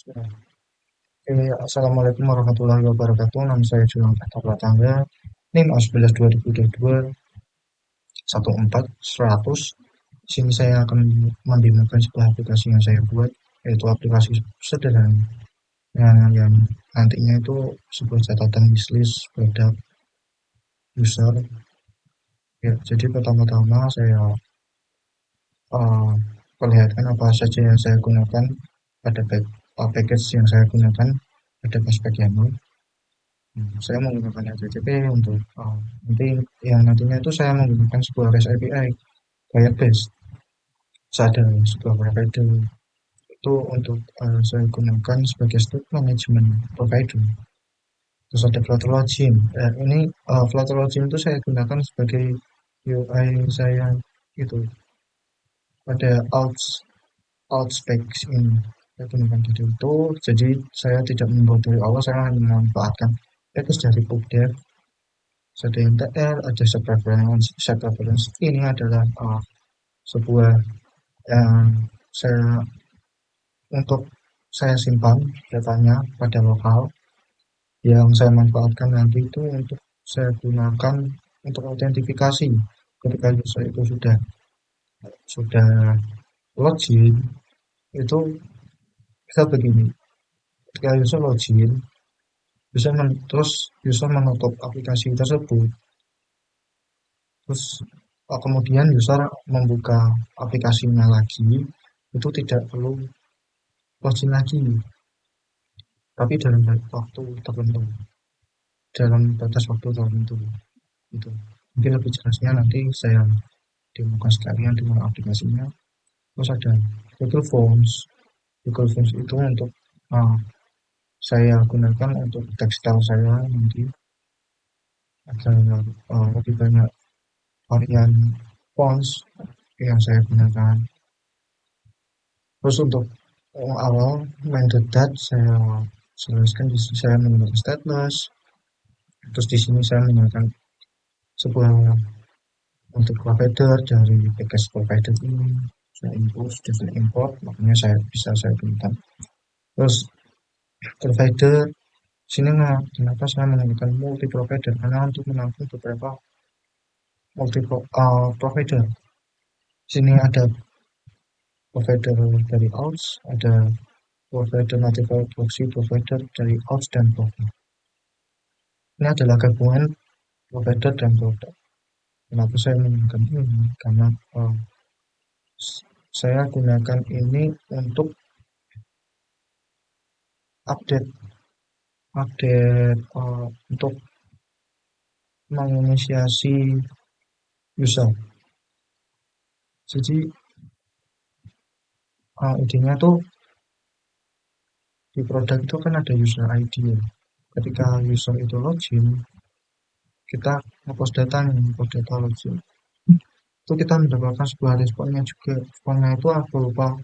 Oke, Assalamualaikum warahmatullahi wabarakatuh. Nama saya Julian Petra Pratangga. NIM 11 2022 1400. Di sini saya akan mendemokan sebuah aplikasi yang saya buat, yaitu aplikasi sederhana yang nantinya itu sebuah catatan wishlist produk user. Ya, jadi pertama-tama saya uh, perlihatkan apa saja yang saya gunakan pada package yang saya gunakan pada prospek yang ini. Saya menggunakan HTTP untuk nanti yang nantinya itu saya menggunakan sebuah REST API Firebase. Ada sebuah provider itu untuk saya gunakan sebagai state management provider. Terus ada Flutter Login. Ini Flutter Login itu saya gunakan sebagai UI saya itu pada outspecs ini. Saya gunakan itu, jadi saya tidak membuat dari awal, saya hanya memanfaatkan package dari PubDev. Ada NTL, ada set preference. Set preference ini adalah sebuah yang saya untuk saya simpan datanya pada lokal, yang saya manfaatkan nanti itu untuk saya gunakan untuk autentifikasi ketika user itu sudah login. Itu bisa begini, ketika user login terus user menutup aplikasi tersebut, terus kemudian user membuka aplikasinya lagi, itu tidak perlu login lagi, tapi dalam batas waktu tertentu. Itu mungkin lebih jelasnya nanti saya demokan sekalian dengan aplikasinya. Terus ada Google Forms. Google Forms itu untuk saya gunakan untuk tekstil saya nanti agar lebih banyak varian fonts yang saya gunakan. Terus untuk awal main.dat saya jelaskan, di sini saya menggunakan stateless. Terus di sini saya menggunakan sebuah untuk provider dari package provider ini. Saya import, sudah import, makanya saya gunakan. Terus provider sini kenapa saya menggunakan multi provider, karena untuk menampung beberapa multi provider. Sini ada provider dari outs, ada provider native proxy provider dari outs dan provider. Ini adalah gabungan provider dan produk. Kenapa saya menggunakan ini? Karena saya gunakan ini untuk update untuk menginisiasi user. Jadi idenya tuh di produk itu kan ada user ID ya. Ketika user itu login, kita ngepost data login. Itu kita mendapatkan sebuah responnya juga. Responnya itu aku lupa,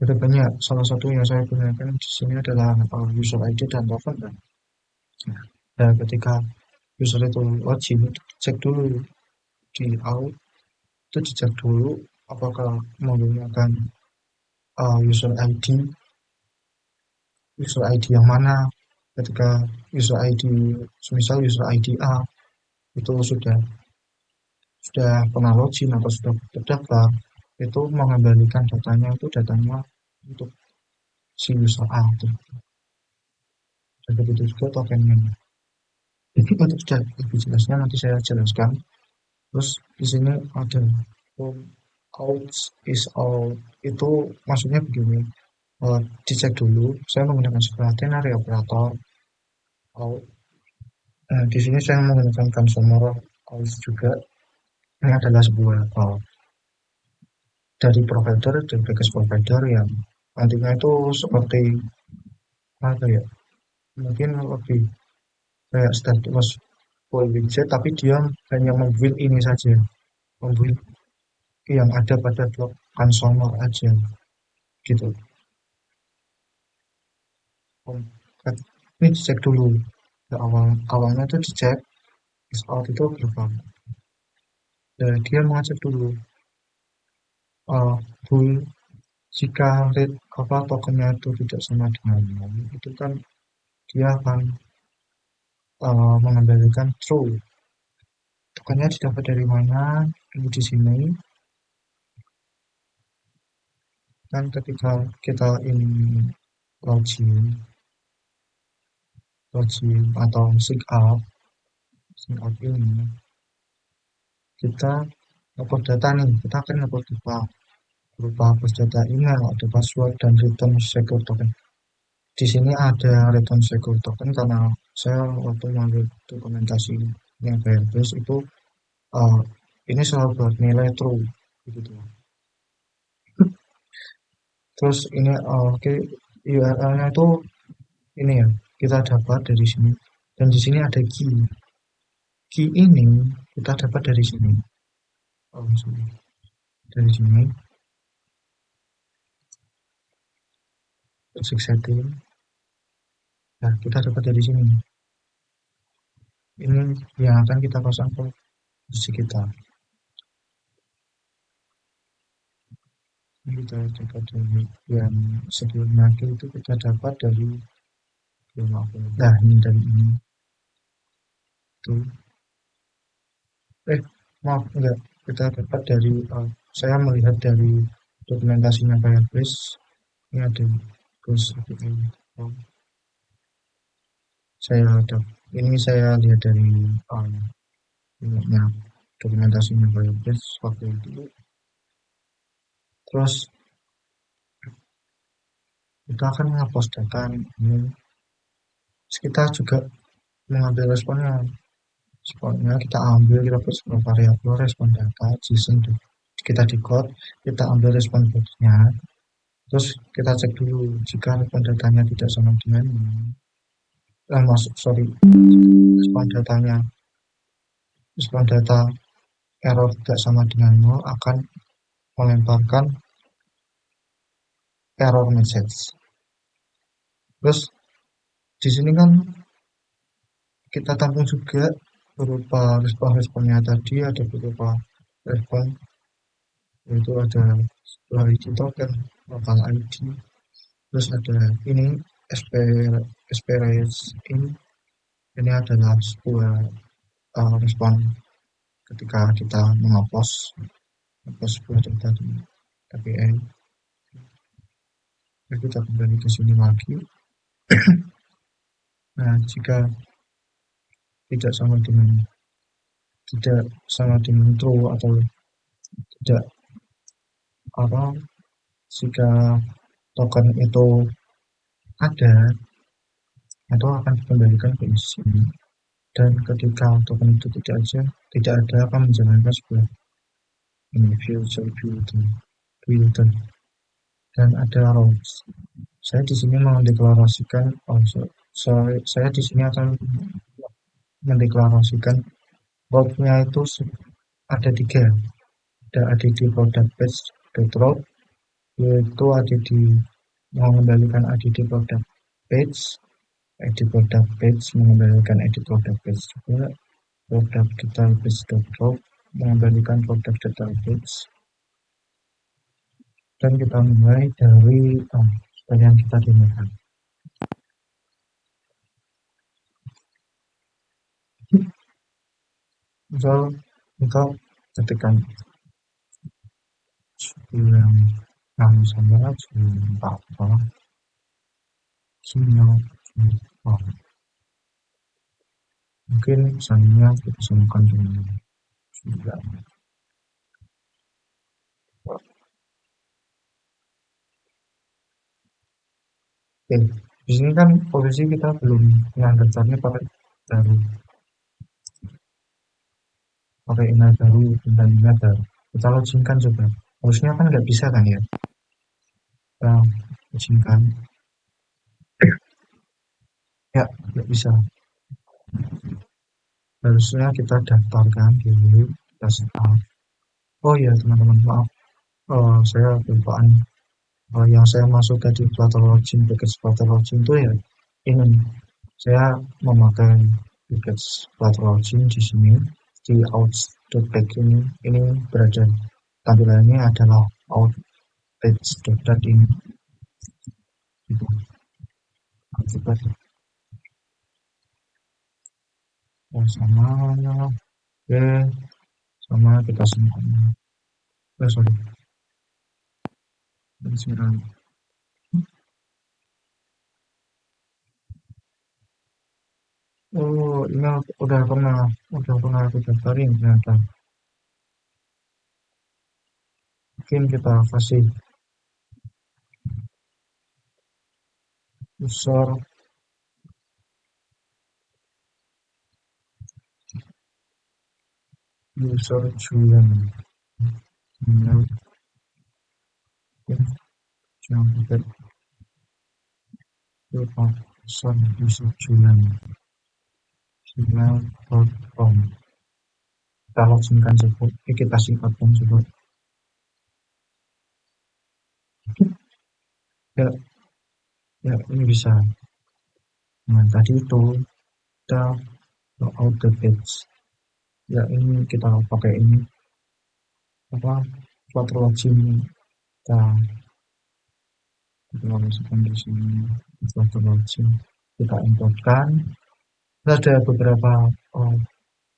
ada banyak. Salah satu yang saya gunakan di sini adalah user ID dan token. Dan ketika user itu login, cek dulu di out, itu dicek dulu apakah menggunakan user ID yang mana. Ketika user ID, misal user ID A itu sudah pernah login atau sudah terdaftar, itu mengembalikan datanya untuk si user A itu. Dan begitu juga tokennya. Jadi untuk lebih jelasnya nanti saya jelaskan. Terus di sini ada out is out, itu maksudnya begini. Dicek dulu, saya menggunakan sebuah ternary operator out. Di sini saya menggunakan consumer out juga. Ini adalah sebuah dari package provider yang nantinya itu seperti apa ya, mungkin lebih kayak stateless full widget, tapi dia hanya membuild ini saja, membuild yang ada pada blok consumer aja gitu. Ini dicek dulu ya, awalnya itu dicek is out itu berapa. Dia mengecek dulu full jika rate apa tokennya itu tidak sama dengan nol, itu kan dia akan mengembalikan true. Tokennya didapat dari mana? Ini di sini kan ketika kita ingin login, atau sync up ini kita upload data nih, kita akan upload data berupa hapus data email atau password dan return secure token. Di sini ada return secure token karena saya waktu mengambil dokumentasi yang Firebase itu uh, ini selalu buat nilai true gitu. Terus ini oke, URL-nya itu ini ya kita dapat dari sini dan di sini ada key. Key ini kita dapat dari sini. Sorry. Dari sini basic setting. Nah, kita dapat dari sini. Ini yang akan kita pasang ke PC kita. Ini kita dapat dari yang sebelumnya itu kita dapat dari nah ini dari ini tuh maaf enggak, kita dapat dari saya melihat dari dokumentasinya Firebase. Ini ada terus saya ada ini saya lihat dari ininya dokumentasinya Firebase waktu itu. Terus kita akan menghapus data ini. Kita juga mengambil responnya kita ambil, kita buat sebuah variabel respon data JSON kita decode, kita ambil respon boxnya, terus kita cek dulu jika respon datanya tidak sama dengan respon data error tidak sama dengan 0 akan melemparkan error message. Terus di sini kan kita tampung juga berupa respon-responnya tadi, ada berupa respon yaitu ada sebuah ID token, local ID, terus ada ini experience ini adalah sebuah respon ketika kita menghapus sebuah data di API. Kita kembali ke sini lagi. Nah, jika tidak sama dengan true atau tidak jika token itu ada, itu akan dikembalikan ke sini. Dan ketika token itu tidak ada akan menjalankan sebuah future builder dan ada rows. Saya di sini mendeklarasikan saya di sini akan mendeklarasikan row-nya itu ada 3. Ada di product page row, yaitu ada di mengembalikan ID product page, ID product page mengembalikan ID product page juga, product detail page.row mengembalikan product detail page. Dan kita mulai dari yang kita gunakan. Misal kita ketikkan yang saya mungkin misalnya kita samakan dengan 9. Oke, di sini kan posisi kita belum yang daftarnya pakai email baru dan email baru. Kita login kan coba. Harusnya kan nggak bisa kan ya? Kita login kan? Ya, nggak bisa. Harusnya kita daftarkan dulu, kita setup. Oh iya teman-teman, maaf. Saya kelupaan. Yang saya masuk tadi Flutter login, package Flutter login itu ya ini. Saya memakai package Flutter login di sini di out.pack ini berada tampilannya adalah out. page dot ini gitu. Coba sama oke sama kita simpan. Sorry, sembilan. Oh, ini udah pernah aku daftarin ternyata. Mungkin kita kasih user Julian. Email jangan lupa user Julian gmail.com. Kita login sebut, kita singkatkan sebut. Ya, ya ini bisa. Nah, tadi itu kita out the page. Ya ini kita pakai ini apa buat login kita masukkan di sini buat login kita importkan. Ada beberapa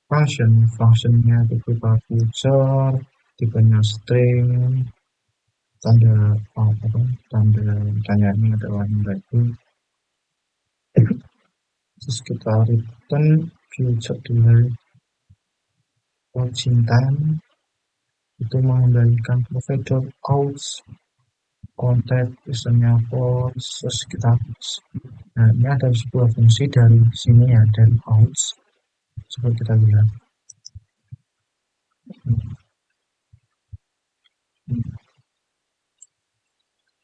fungsinya itu berupa user, tipenya string, tanda tanda tanyanya adalah itu. Terus kita return future delay login time itu mengendalikan provider outs kontak misalnya terus kita. Nah ini ada sebuah fungsi dari sini ya, dari outs. Coba kita lihat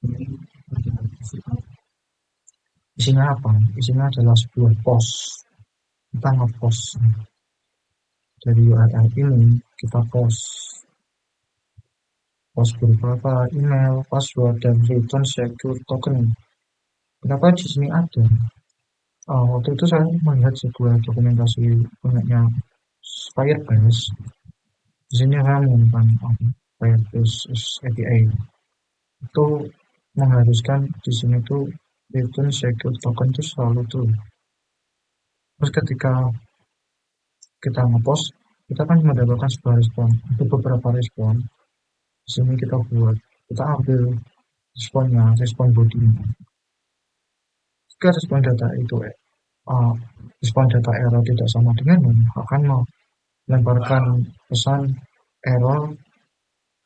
ini isinya apa, isinya adalah sebuah post. Kita ngepost dari URL ini, kita post berupa email, password, dan return secure token. Kenapa di sini ada? Waktu itu saya melihat sebuah dokumentasi punyanya Firebase. Di sini saya menggunakan Firebase API. Itu mengharuskan di sini tuh return secure token itu selalu tuh. Terus ketika kita ngepost, kita kan mendapatkan sebuah respon. Itu beberapa respon. Di sini kita ambil respon body. Jika respon data itu respon data error tidak sama dengan akan melemparkan pesan error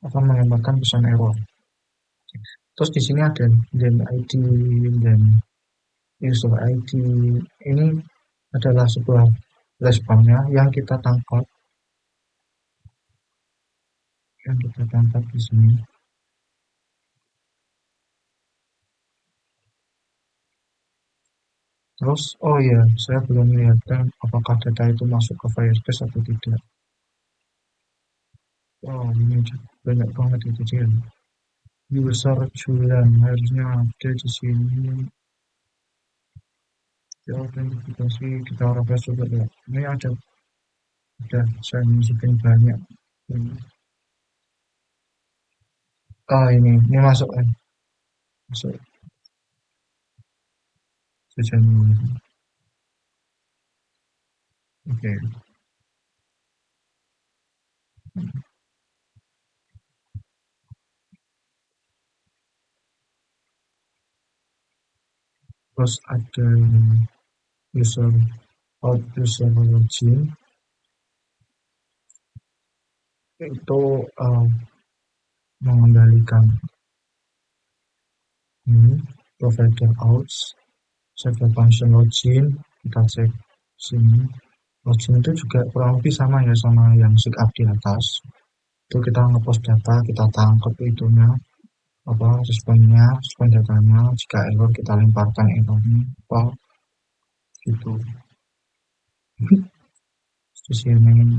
akan menembakkan pesan error. Terus di sini ada then ID dan user ID. Ini adalah sebuah responnya yang kita tangkap di sini. Terus oh ya, saya belum melihatkan apakah data itu masuk ke Firebase atau tidak. Oh ini banyak banget itu dia. User Julian harusnya ada di sini. Ya autentikasi kita refresh coba ya. Ini ada saya masukin banyak. Ini masuk kan, masuk tujuan ini. Oke. Terus ada user user login itu mengendalikan ini provider outs server function login. Kita cek sini login itu juga kurang lebih sama ya sama yang setup di atas. Itu kita ngepost data, kita tangkap itunya respon datanya. Jika error kita lemparkan errornya apa gitu. Terus ini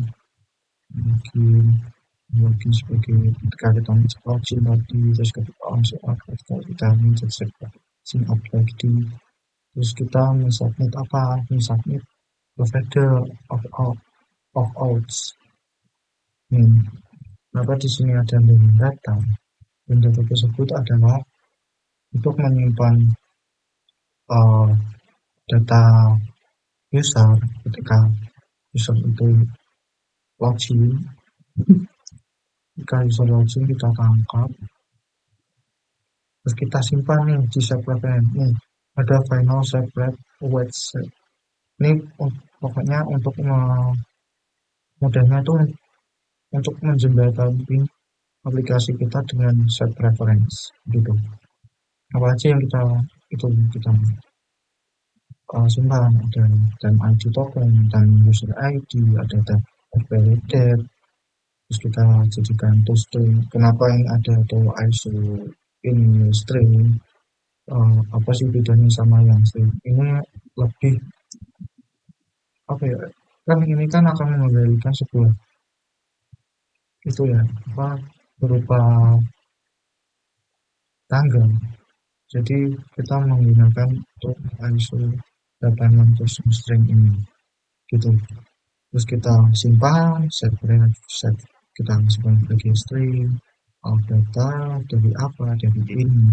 mungkin sebagai ketika kita mencet login tadi, terus ketika kita mencet sign up lagi, terus kita mensubmit provider of outs. Kenapa di sini ada link data? dan data tersebut adalah untuk menyimpan uh, data user ketika user itu login. Jika user login kita tangkap, terus kita simpan nih di separate nih, ada final separate await set. Ini pokoknya untuk mudahnya itu untuk menjembatani aplikasi kita dengan set preference gitu. Apa aja yang kita simpan, ada time ID token, time user ID, ada time validated, terus kita jadikan to string. Kenapa yang ada tuh ISO ini string, apa sih bedanya sama yang string ini? Lebih apa ya, kan ini kan akan mengembalikan sebuah itu ya, apa, berupa tanggal. Jadi kita menggunakan untuk ISO 800 string ini gitu. Terus kita simpan, set kita simpan sebagai string, data dari apa, dari ini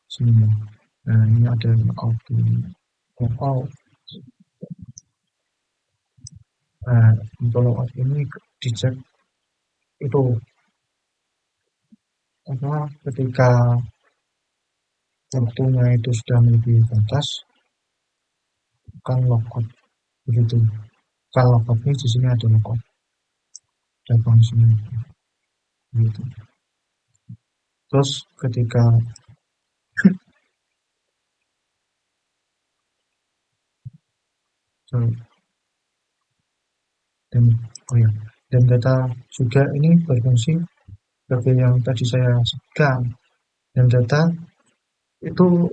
semua. Nah ini ada auto logout. Nah untuk logout ini dicek itu apa, ketika waktunya itu sudah melebihi batas kan logout begitu. Kan logout ini di sini ada logout dan fungsinya gitu. Terus ketika dan oh ya, dan data juga ini berfungsi seperti yang tadi saya sebutkan, dan data itu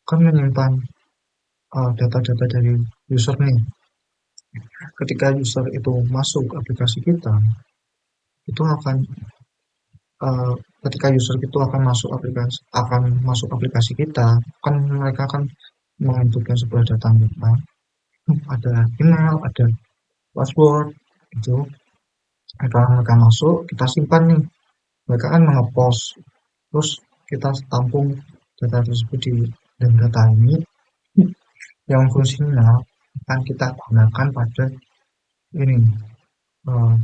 kan menyimpan data-data dari user nih. Ketika user itu masuk aplikasi kita, itu akan uh, ketika user itu akan masuk aplikasi kita, kan mereka akan menginputkan sebuah data mereka, ada email, ada password, itu setelah mereka masuk kita simpan nih, mereka kan ngepost, terus kita tampung data tersebut di dan data ini yang fungsinya akan kita gunakan pada ini, uh,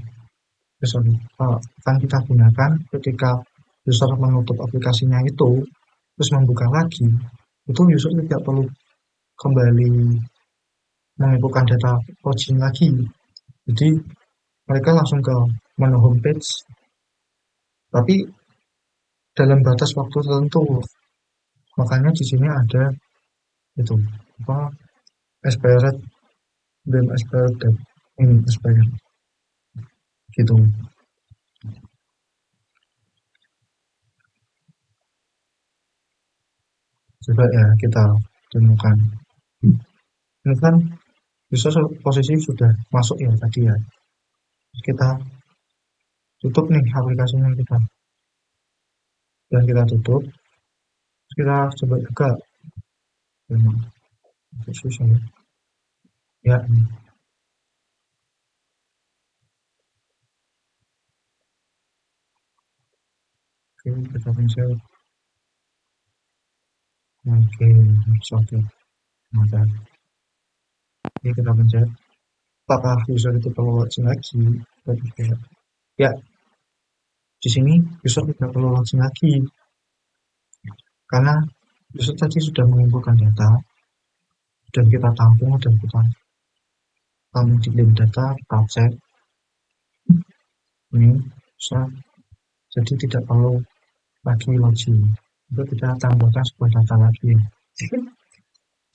sorry, akan kita gunakan ketika user menutup aplikasinya itu terus membuka lagi, itu user tidak perlu kembali mengumpulkan data login lagi, jadi mereka langsung ke menu homepage, tapi dalam batas waktu tertentu. Makanya di sini ada itu apa, expired dan expired date, ini expired gitu. Coba ya kita temukan, ini kan bisa posisi sudah masuk ya tadi ya, kita tutup nih aplikasinya kita, dan kita tutup, kita coba buka memang susah ya, ya oke kita pencet, oke oke maka ini kita pencet apakah user itu perlu login lagi. Ya, di sini user tidak perlu login lagi karena user tadi sudah mengumpulkan data dan kita tampung dan kita tampung di link data, kita cek ini bisa, jadi tidak perlu lagi login. Itu kita tambahkan sebuah data lagi.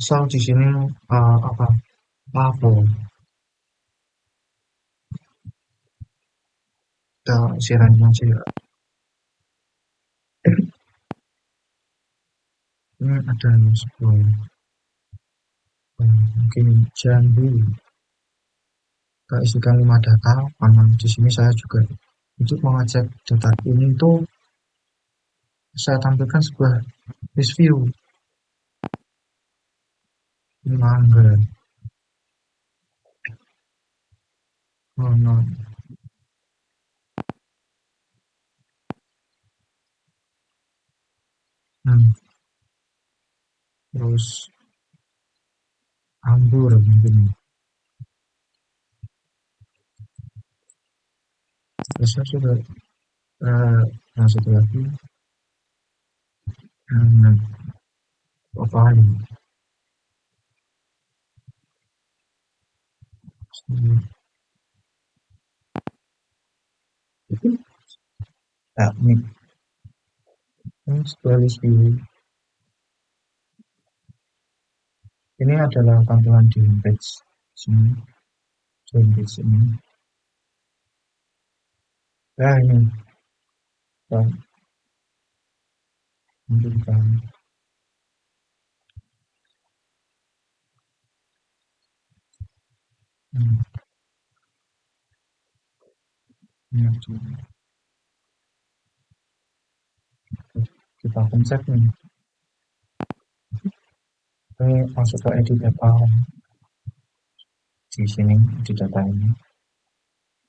Misal di sini apa, lapor, kita siaran aja ya. Ini ada sebuah mungkin jambu, kita isikan 5 data. Karena di sini saya juga untuk mengecek data ini itu saya tampilkan sebuah list view mangga. Oh, no. Hmm, terus anggur mungkin. Terus sudah yang satu lagi hmm, apa lagi? Hmm, ya, ini sebuah review. Ini adalah tampilan di homepage sini, di homepage ini. Ya ini, kita tunjukkan. Hmm, ini kita pencet nih. Ini masuk ke edit data di sini, di data ini.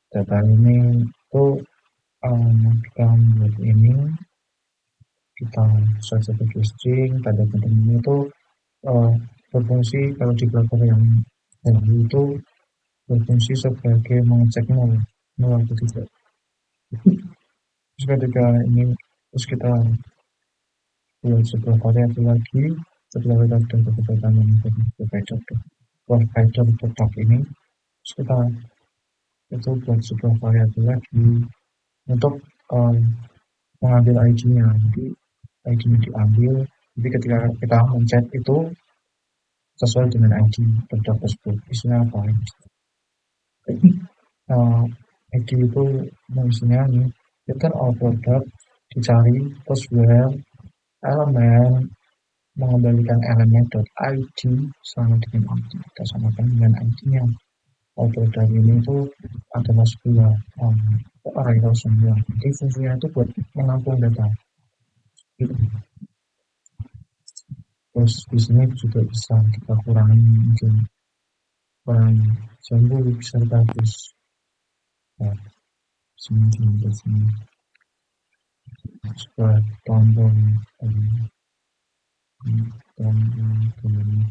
Data ini tuh kita buat ini, kita search sebagai string, tanda penting ini tuh eh, berfungsi kalau di browser yang baru itu berfungsi sebagai mengecek nol, nol atau tidak. Terus ketika ini, terus kita buat sebuah variabel lagi, setelah kita sudah bekerja dengan provider, provider ini, terus kita itu buat sebuah variabel lagi untuk um, mengambil ID-nya. Jadi ID-nya diambil, jadi ketika kita mencet itu sesuai dengan ID produk tersebut. Isinya apa? uh, ID itu isinya ini, itu kan all produk dicari, terus where elemen mengembalikan elemen .id sama dengan ID, kita samakan dengan ID-nya. All produk ini itu adalah sebuah array semua. Jadi fungsinya itu buat menampung data. Gitu. Terus di sini juga bisa kita kurangi mungkin kurangi jambu bisa bagus. Ya, sini di sini sebuah tombol tombol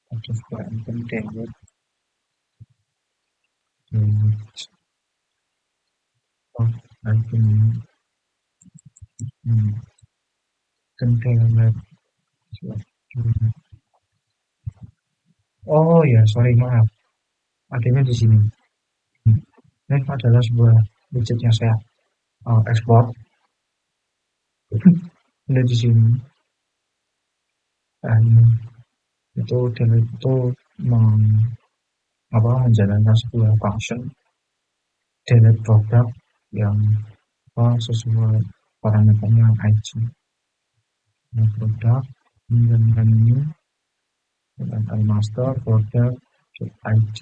ada sebuah item download download of item download. Oh ya, sorry maaf. Adanya di sini. Ini adalah sebuah widget yang saya ekspor. Ada di sini. Nah, ini itu delete itu menjalankan sebuah function delete produk yang sesuai parameternya IG. Nah, produk menjalankan ini dengan master produk id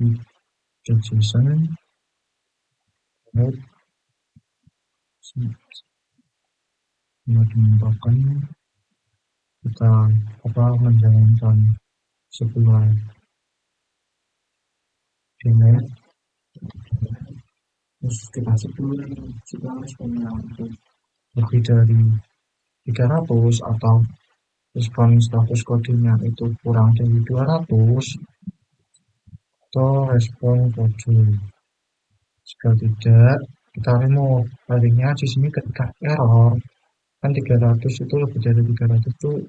JSON kemudian token kita menjalankan sebuah delete terus kita sebut kita harus lebih dari 300 atau respon status kodenya itu kurang dari 200 atau respon kode. Jika tidak, kita remove. Palingnya di sini ketika error kan 300 itu lebih dari 300 itu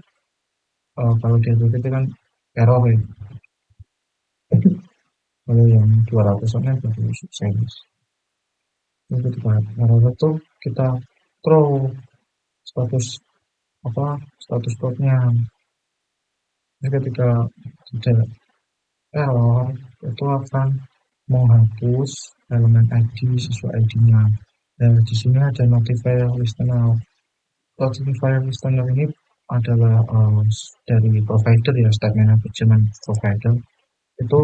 kalau dia itu kan error ya. Kalau yang 200 an baru sukses. Yang ketika error itu kita throw status status code-nya. Jadi ketika tidak error itu akan menghapus elemen ID sesuai ID-nya. Dan di sini ada notifier listener. Notifier listener ini adalah dari provider ya, statement management provider itu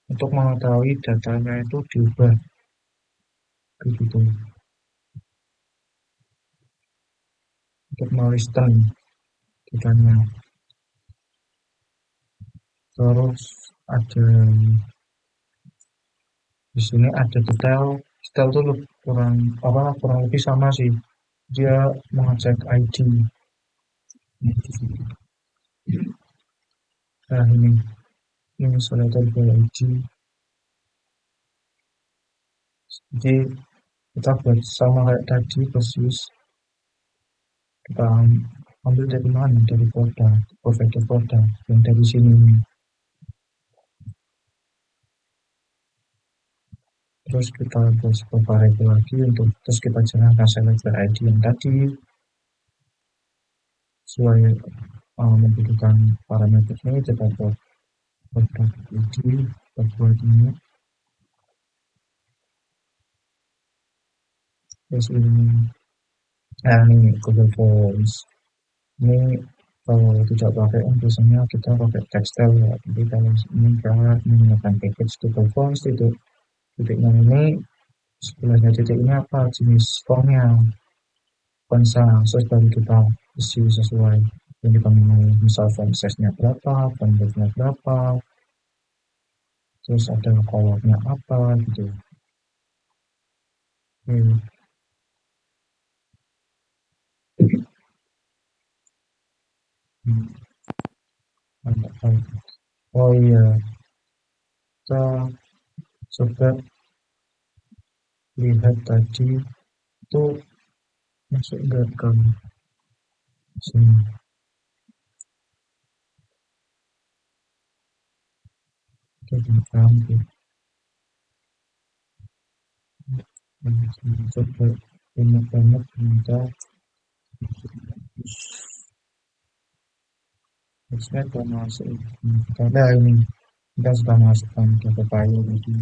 untuk mengetahui datanya itu diubah begitu untuk melisten datanya. Terus ada di sini ada detail tuh kurang kurang lebih sama sih, dia mengecek ID Nah ini solidar ID. Jadi kita buat sama kayak tadi persis, kita ambil dari mana, dari Polda, provider Polda yang dari sini ini. Terus kita buat beberapa itu lagi untuk terus kita jalankan selektor ID yang tadi sesuai membutuhkan parameternya kita buat produk ID kita buat ini. Terus ini Google Forms ini kalau tidak pakai biasanya kita pakai tekstil ya, jadi kalau ini kita menggunakan package Google Forms itu titiknya ini sebelahnya titik ini apa jenis formnya bangsa sesuai baru kita isi sesuai yang kita mau, misal font size-nya berapa, font width-nya berapa, terus ada color-nya apa gitu. Hmm, hmm, mantap, mantap. Oh iya, kita coba lihat tadi itu masuk nggak ke sini, kita ambil coba banyak-banyak minta harusnya kita masuk karena ini kita sudah masukkan ke file jadi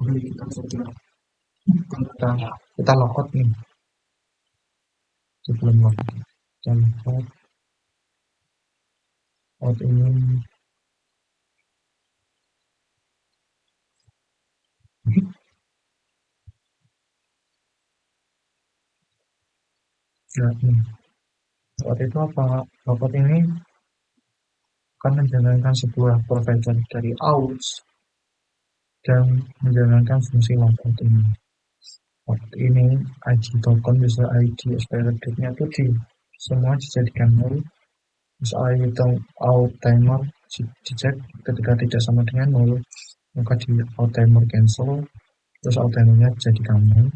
terus kita coba kita kita logout nih sebelum logout kita logout out ini ya nih logout itu apa, logout ini akan menjalankan sebuah provider dari AUX dan menjalankan fungsi logout ini. Logout ini ID token bisa ID expired date-nya itu di semua dijadikan nol. Terus out timer dicek ketika tidak sama dengan nol maka di out timer cancel, terus out timernya jadi kamu.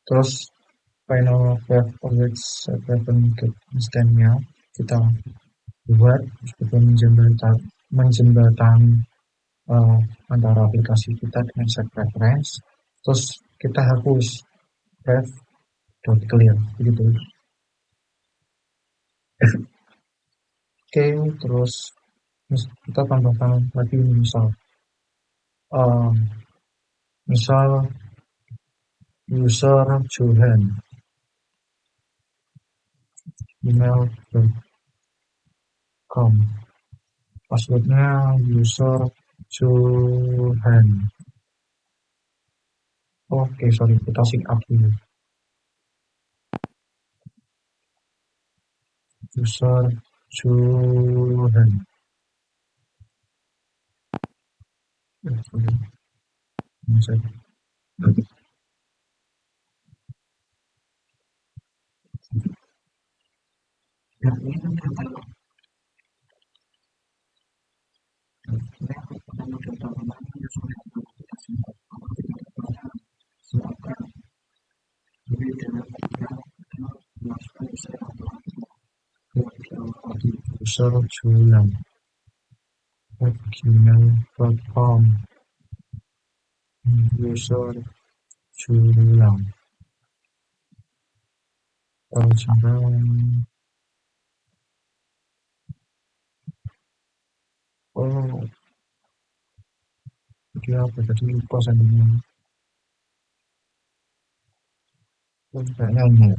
Terus final wave object instance-nya kita buat sebagai menjembatani antara aplikasi kita dengan set reference. Terus kita hapus ref.clear begitu. Oke, terus kita tambahkan lagi um, misal user Johan email.com, passwordnya user Johan. Oke, sorry, kita sync up dulu. User Johan. Sorry. User Johan at gmail.com. User Johan. Oh, dia apa tadi lupa sambungnya. Oh, kayaknya ini ya.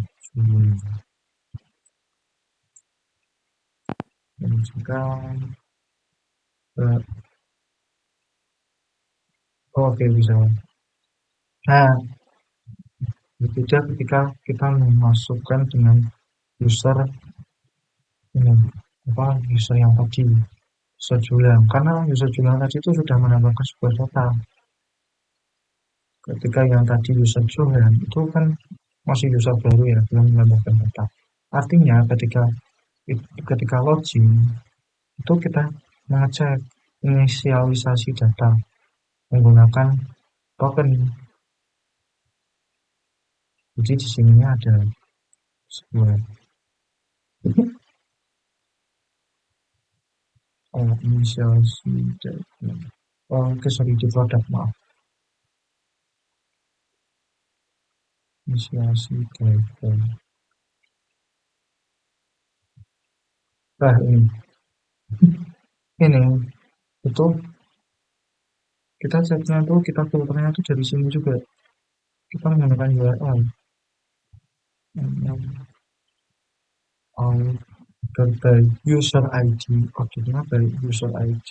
Menunjukkan oh, oke bisa. Nah, Berbeda ketika kita memasukkan dengan user ini apa user yang tadi user Julian, karena user Julian tadi itu sudah menambahkan sebuah data. Ketika yang tadi user Julian itu kan masih user baru ya, belum menambahkan data. Artinya ketika login itu kita mengecek inisialisasi data menggunakan token. Jadi di sini ada sebuah inisialisasi data. Oh, oke, sorry, di produk, maaf. Inisialisasi data. Nah, ini itu kita chatnya tuh kita filternya tuh dari sini juga. Kita menggunakan URL. Dari user ID, objeknya dari user ID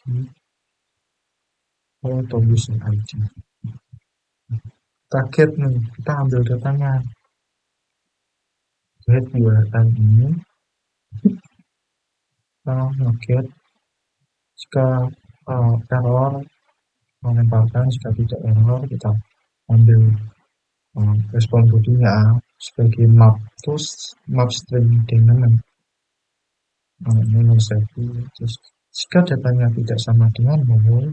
atau user ID. Target nih, kita ambil datanya. Get URL ini, kita nge-get jika error menempatkan, jika tidak error kita ambil respon bodinya sebagai map, terus map string dynamic nomor 1. Terus jika datanya tidak sama dengan null,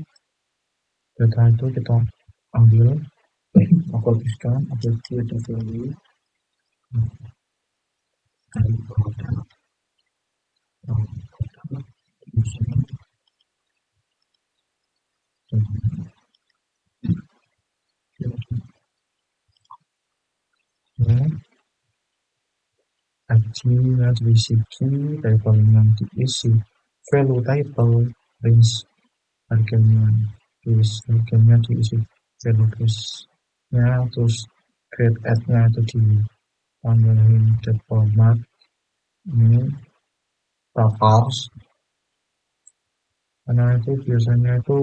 data itu kita ambil hapuskan atau create value dari produk ID-nya diisi key, labelnya diisi value title, range harganya diisi value base-nya, terus grade add-nya itu ditambahin date format ini parse, karena itu biasanya itu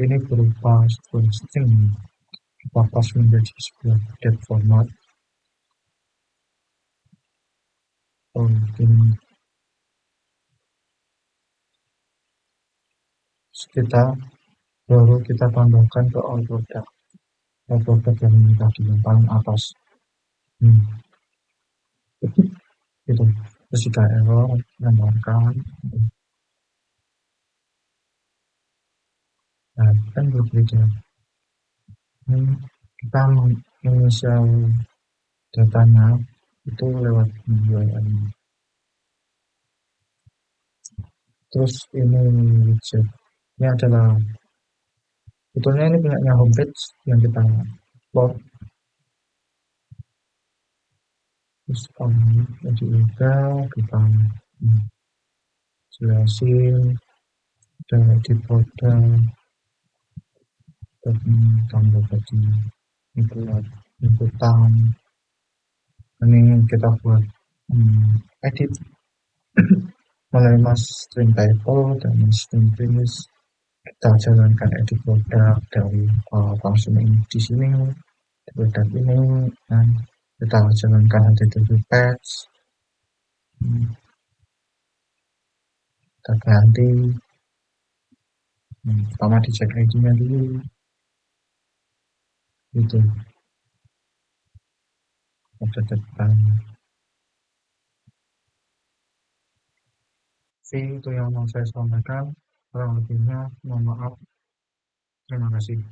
ini berupa sebuah string diparse menjadi sebuah date format. Ini kita baru kita tambahkan ke all product yang tadi yang paling atas. Itu terus jika error menambahkan, nah kan berbeda. Kita menginisial datanya itu lewat URL. Terus ini widget, ini adalah sebetulnya ini punya homepage yang kita load. Terus jadi udah kita jelasin dan di produk dan tambah tadi inputan. Ini kita buat edit mulai mas string title dan string finish. Kita jalankan edit produk dari function ini di sini, produk ini, dan kita jalankan HTTP patch. Kita ganti pertama dicek ID-nya dulu gitu, ada depan. Itu yang mau saya sampaikan, kurang lebihnya mohon maaf, terima kasih.